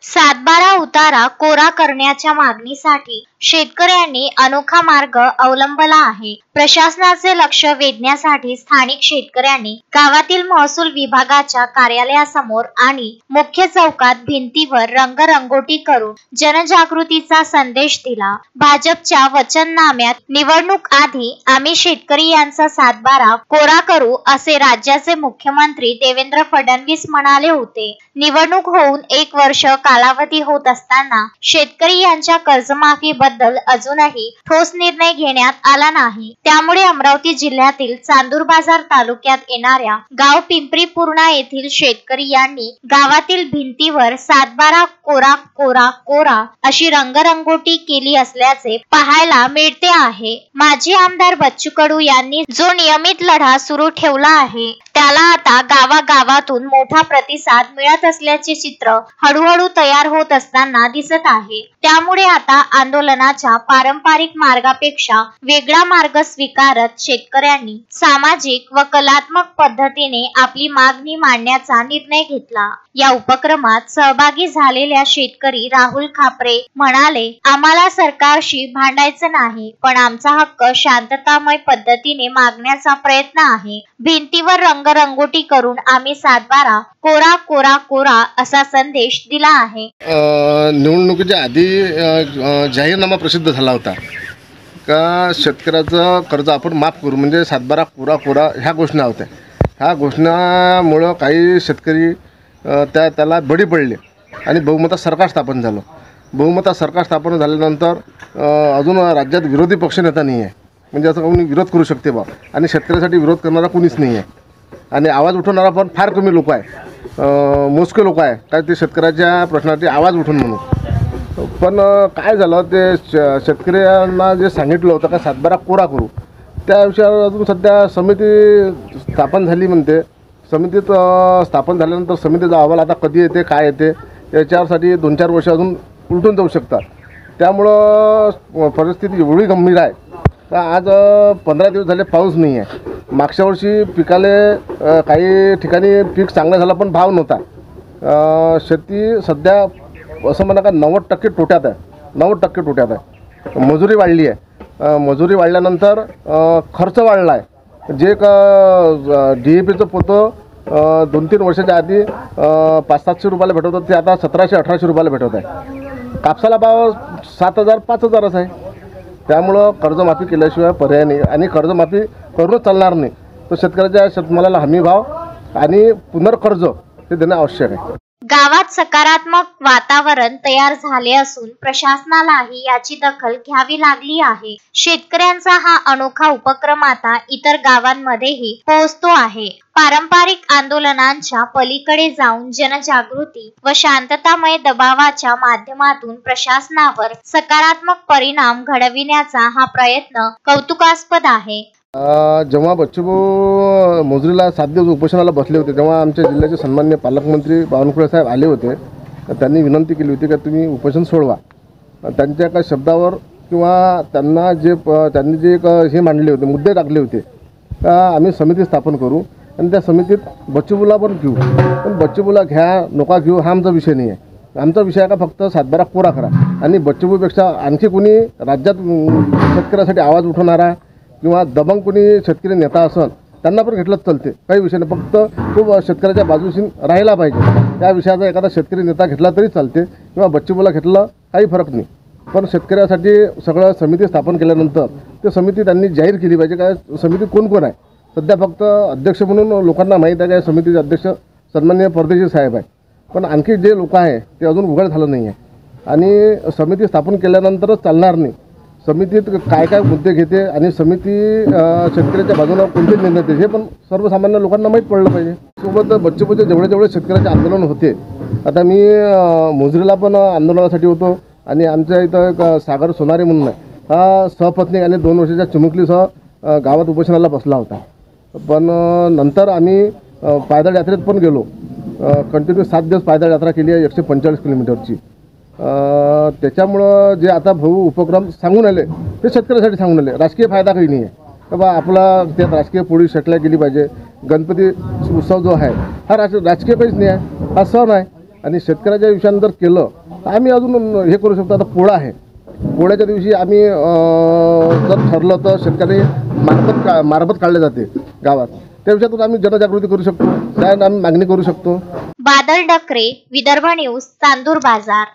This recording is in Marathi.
सातबारा उतारा कोरा करण्याच्या मागणीसाठी शेतकऱ्यांनी अनोखा मार्ग अवलंबला आहे। प्रशासनाचे लक्ष वेधण्यासाठी स्थानिक शेतकऱ्यांनी गावातील महसूल विभागाच्या कार्यालयासमोर आणि मुख्य चौकात भिंतीवर रंगरंगोटी करून जनजागृतीचा संदेश दिला। भाजपच्या वचननाम्यात निवडणूक आधी आम्ही शेतकरी यांचा सातबारा कोरा करू असे राज्याचे मुख्यमंत्री देवेंद्र फडणवीस म्हणाले होते। निवडणूक होऊन 1 वर्ष कालावधी होत असताना शेतकरी यांच्या कर्जमाफी बद्दल अजूनही ठोस निर्णय घेण्यात आला नाही। त्यामुळे अमरावती जिल्ह्यातील चांदूर बाजार तालुक्यात येणाऱ्या गाव पिंपरी पूर्णा येथील शेतकरी यांनी गावातील भिंतीवर सातबारा कोरा कोरा कोरा अशी रंगरंगोटी केली असल्याचे पाहायला मिळते आहे। माजी आमदार बच्चू कडू यांनी जो नियमित लढा सुरू ठेवला आहे त्याला आता गावागावातून मोठा प्रतिसाद मिळत असल्याचे चित्र हळूहळू तयार होत असताना दिसत आहे। त्यामुळे आता आंदोलनाच्या पारंपरिक मार्गापेक्षा वेगळा मार्ग स्वीकारत शेतकऱ्यांनी सामाजिक व कलात्मक पद्धतीने आपली मागणी मांडण्याचा निर्णय घेतला। या उपक्रमात सहभागी झालेल्या शेतकरी राहुल खापरे म्हणाले, आम्हाला सरकारशी भांडायचं नाही, पण आमचा हक्क शांततामय पद्धतीने मागण्याचा प्रयत्न आहे। भिंतीवर रंगरंगोटी करून आम्ही सातबारा कोरा कोरा कोरा असा संदेश दिला आहे। निवडणुकीच्या आधी जाहीरनामा प्रसिद्ध झाला होता का शेतकऱ्याचं कर्ज आपण माफ करू, म्हणजे सातबारा कोरा कोरा ह्या घोषणा होत्या। ह्या घोषणामुळं काही शेतकरी त्याला बळी पडले आणि बहुमतात सरकार स्थापन झालं। बहुमतात सरकार स्थापन झाल्यानंतर अजून राज्यात विरोधी पक्षनेता नाही आहे, म्हणजे असं कोणी विरोध करू शकते बा, आणि शेतकऱ्यासाठी विरोध करणारा कोणीच नाही आहे आणि आवाज उठवणारा पण फार कमी लोक आहे, मोजके लोक आहे काय ते शेतकऱ्याच्या प्रश्नासाठी आवाज उठून म्हणून। पण काय झालं ते शेतकऱ्यांना जे सांगितलं होतं का सातबारा कोरा करू, त्या विषयावर अजून सध्या समिती स्थापन झाली म्हणते। समितीत स्थापन झाल्यानंतर समितीचा अहवाल आता कधी येते काय येते याच्यासाठी 2-4 वर्ष अजून उलटून जाऊ शकतात। त्यामुळं परिस्थिती एवढी गंभीर आहे का आज 15 दिवस झाले पाऊस नाही आहे। मागच्या वर्षी पिकाले काही ठिकाणी पीक चांगलं झालं पण भाव नव्हता। शेती सध्या असं म्हणा का 90% तोट्यात आहे, 90% तोट्यात आहे। मजुरी वाढली आहे, मजुरी वाढल्यानंतर खर्च वाढला आहे। जे DAPचं पोतं 2-3 वर्षाच्या आधी 500-700 रुपयाला भेटत होतं ते आता 1700-1800 रुपयाला भेटत आहे। कापसाला भाव 7000-5000 आहे। त्यामुळं कर्जमाफी केल्याशिवाय पर्याय नाही आणि कर्जमाफी करूनच चालणार नाही, तर शेतकऱ्याच्या शेतमालाला हमी भाव आणि पुनर्कर्ज हे देणं आवश्यक आहे। गावात सकारात्मक वातावरण तयार झाले असून प्रशासनालाही याची दखल घ्यावी लागली आहे। शेतकऱ्यांचा हा अनोखा उपक्रम आता इतर गावांमध्येही पोहोचतो आहे। पारंपरिक आंदोलनांच्या पलीकडे जाऊन जनजागृती व शांततामय दबावाच्या माध्यमातून प्रशासनावर सकारात्मक परिणाम घडविण्याचा हा प्रयत्न कौतुकास्पद आहे। जेव्हा बच्चूभाऊ मोजरीला 7 दिवस उपोषणाला बसले होते तेव्हा आमच्या जिल्ह्याचे सन्माननीय पालकमंत्री बावनकुळे साहेब आले होते। त्यांनी विनंती केली होती की तुम्ही उपोषण सोडवा। त्यांच्या एका शब्दावर किंवा त्यांनी जे हे मांडले होते, मुद्दे टाकले होते का आम्ही समिती स्थापन करू आणि त्या समितीत बच्चूभाऊला पण घेऊ, पण बच्चूभाऊला घ्या नका घेऊ हा आमचा विषय नाही आहे। आमचा विषय आहे का फक्त सातबारा कोरा करा आणि बच्चूभाऊपेक्षा आणखी कोणी राज्यात शेतकऱ्यासाठी आवाज उठवणारा किंवा दबंग कोणी शेतकरी नेता असेल त्यांना पण घेतलंच चालते, काही विषय नाही। फक्त तो शेतकऱ्याच्या बाजूशी राहिला पाहिजे, त्या विषयाचा एखादा शेतकरी नेता घेतला तरी चालते किंवा बच्चूभाऊला घेतलं काही फरक नाही। पण शेतकऱ्यासाठी सगळं समिती स्थापन केल्यानंतर ते समिती त्यांनी जाहीर केली पाहिजे काय समितीत कोण कोण आहे। सध्या फक्त अध्यक्ष म्हणून लोकांना माहीत आहे का समितीचे अध्यक्ष सन्माननीय परदेशी साहेब आहे, पण आणखी जे लोक आहे ते अजून उघड झालं नाही आहे आणि समिती स्थापन केल्यानंतरच चालणार नाही। समितीत काय काय मुद्दे घेते आणि समिती शेतकऱ्याच्या बाजूला कोणते निर्णय देते हे पण सर्वसामान्य लोकांना माहीत पडलं पाहिजे। सोबत बच्चूभाऊचे जेवढे शेतकऱ्याचे आंदोलन होते, आता मी मोजरीला पण आंदोलनासाठी होतो आणि आमच्या इथं एक सागर सोनारे म्हणून आहे, हा सहपत्नी आणि 2 वर्षाच्या चिमुकलीसह गावात उपोषणाला बसला होता। पण नंतर आम्ही पायदळ यात्रेत पण गेलो, कंटिन्यू 7 दिवस पायदळ यात्रा केली आहे 145 किलोमीटरची। त्याच्यामुळं जे आता भाऊ उपक्रम सांगून आले ते शेतकऱ्यासाठी सांगून आले, राजकीय फायदा काही नाही आहे का बा आपला त्यात राजकीय पोळी शटल्या गेली पाहिजे। गणपती उत्सव जो आहे हा राजकीय काहीच नाही आहे, हा सण आहे, आणि शेतकऱ्याच्या विषयानं जर केलं तर आम्ही अजून हे करू शकतो. आता पोळा आहे, पोळ्याच्या दिवशी आम्ही जर ठरलं तर शेतकरी मारबत काढले जाते गावात, त्या विषयातून आम्ही जनजागृती करू शकतो, त्या आम्ही मागणी करू शकतो. बादल डकरे, विदर्भ न्यूज, चांदूर बाजार.